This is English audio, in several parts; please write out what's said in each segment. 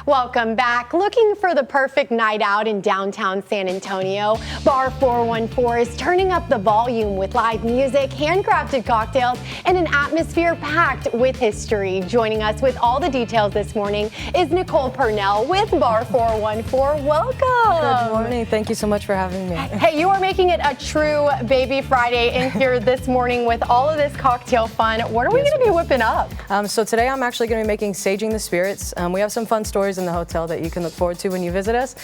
Welcome back. Looking for the perfect night out in downtown San Antonio? Bar 414 is turning up the volume with live music, handcrafted cocktails, and an atmosphere packed with history. Joining us with all the details this morning is Nicole Purnell with Bar 414. Welcome. Good morning. Thank you so much for having me. Hey, you are making it a true Baby Friday in here this morning with all of this cocktail fun. What are we going to be whipping up? So today I'm actually going to be making Saging the Spirits. We have some fun stories in the hotel that you can look forward to when you visit us.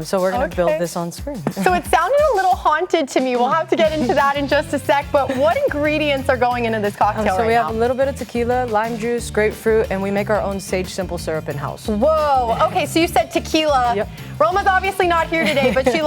So we're going to build this on screen. So it sounded a little haunted to me. We'll have to get into that in just a sec. But what ingredients are going into this cocktail So we have a little bit of tequila, lime juice, grapefruit, and we make our own sage simple syrup in-house. Whoa. Okay, so you said tequila. Yep. Roma's obviously not here today, but she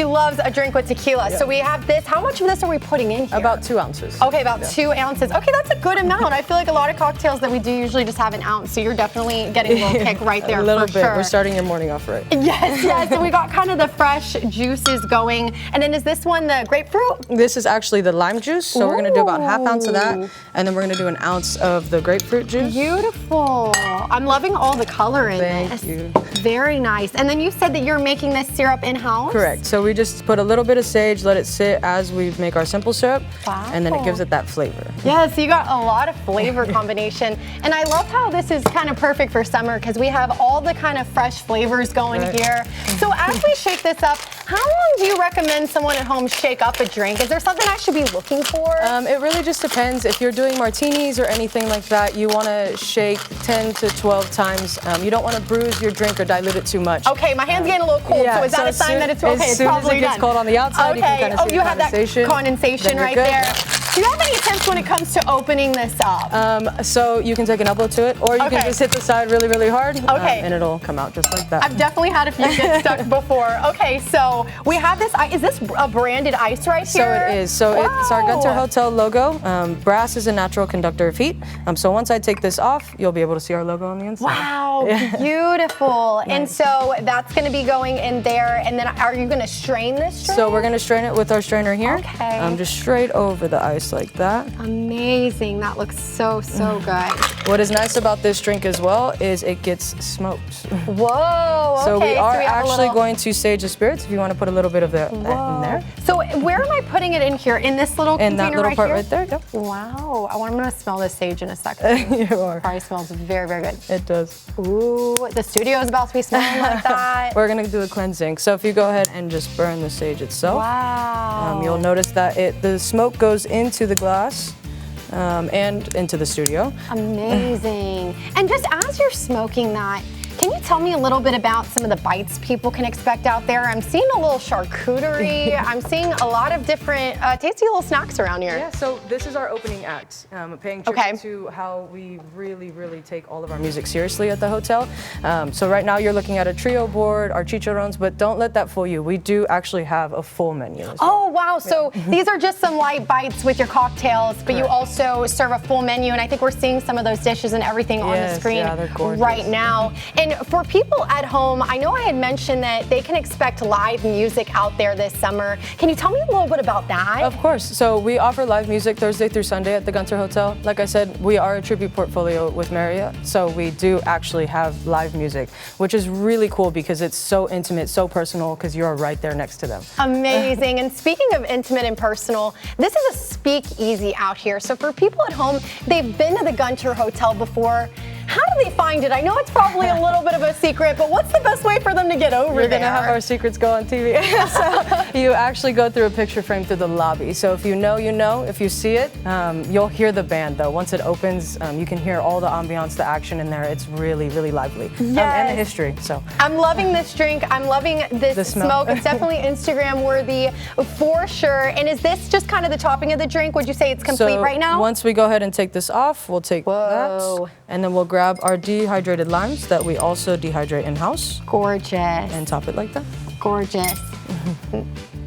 loves a drink with tequila. Yep. So we have this. How much of this are we putting in here? About 2 ounces. Okay, about 2 ounces. Okay, that's a good amount. I feel like a lot of cocktails that we do usually just have an ounce. So you're definitely getting a little kick right there. A little for bit. Sure. We're starting your morning off right. Yes, yes. So we got kind of the fresh juices going. And then is this one the grapefruit? This is actually the lime juice. So we're going to do about ½ ounce of that. And then we're going to do an ounce of the grapefruit juice. Beautiful. I'm loving all the color in this. Thank you. Very nice. And then you said that you're making this syrup in-house? Correct. So we just put a little bit of sage, let it sit as we make our simple syrup. Wow. And then it gives it that flavor. Yeah, so you got a lot of flavor combination. And I love how this is kind of perfect for summer because we have all the kind of fresh flavors going here. So as we shake this up, how long do you recommend someone at home shake up a drink? Is there something I should be looking for? It really just depends. If you're doing martinis or anything like that, you want to shake 10 to 12 times. You don't want to bruise your drink or dilute it too much. Okay, my hand's getting a little cold, so is that a sign that it's okay? As soon as it gets cold on the outside, you can kind of see you have that condensation right there. Do you have any tips when it comes to opening this up? So you can take an elbow to it, or you can just hit the side really, really hard, and it'll come out just like that. I've definitely had a few get stuck before. Okay, so we have this. Is this a branded ice right here? So it is. So it's our Gunter Hotel logo. Brass is a natural conductor of heat. So once I take this off, you'll be able to see our logo on the inside. Wow, beautiful. And so that's going to be going in there. And then are you going to strain this drink? So we're going to strain it with our strainer here. Okay. Just straight over the ice like that. Amazing. That looks so, so good. What is nice about this drink as well is it gets smoked. Whoa, okay. So we are actually going to sage the spirits if you want to put a little bit of that in there. So where am I putting it in here? In this little container in that little part right there, yep. Wow. I'm going to smell this sage in a second. You are. Probably smells very, very good. It does. Ooh, the studio is about to be smelling like that. We're going to do a cleansing. So if you go ahead and just burn the sage itself. Wow. You'll notice that the smoke goes into the glass. And into the studio. Amazing. And just as you're smoking that, can you tell me a little bit about some of the bites people can expect out there? I'm seeing a little charcuterie. I'm seeing a lot of different tasty little snacks around here. Yeah, so this is our opening act, paying tribute to how we really, really take all of our music seriously at the hotel. So right now you're looking at a trio board, our chicharrones, but don't let that fool you. We do actually have a full menu as well. Oh, wow. So these are just some light bites with your cocktails, but you also serve a full menu, and I think we're seeing some of those dishes and everything on the screen right now. And for people at home, I know I had mentioned that they can expect live music out there this summer. Can you tell me a little bit about that? Of course. So we offer live music Thursday through Sunday at the Gunter Hotel. Like I said, we are a tribute portfolio with Marriott, so we do actually have live music, which is really cool because it's so intimate, so personal, because you're right there next to them. Amazing. And speaking of intimate and personal, this is a speakeasy out here. So for people at home, they've been to the Gunter Hotel before. How do they find it? I know it's probably a little bit of a secret, but what's the best way for them to get over there? You're going to have our secrets go on TV. So you actually go through a picture frame through the lobby. So if you know, you know. If you see it, you'll hear the band, though. Once it opens, you can hear all the ambiance, the action in there. It's really, really lively. And the history. So I'm loving this drink. I'm loving this smoke. It's definitely Instagram worthy for sure. And is this just kind of the topping of the drink? Would you say it's complete right now? Once we go ahead and take this off, we'll take that. And then we'll grab our dehydrated limes that we also dehydrate in-house. Gorgeous. And top it like that. Gorgeous.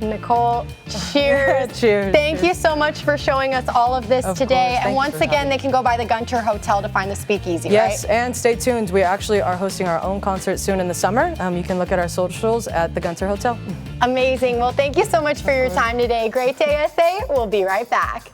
Nicole, cheers. Cheers. Thank you so much for showing us all of this today. And once again, they can go by the Gunter Hotel to find the speakeasy, yes, right? And stay tuned. We actually are hosting our own concert soon in the summer. You can look at our socials at the Gunter Hotel. Amazing. Well, thank you so much for your time today. Great day, SA. We'll be right back.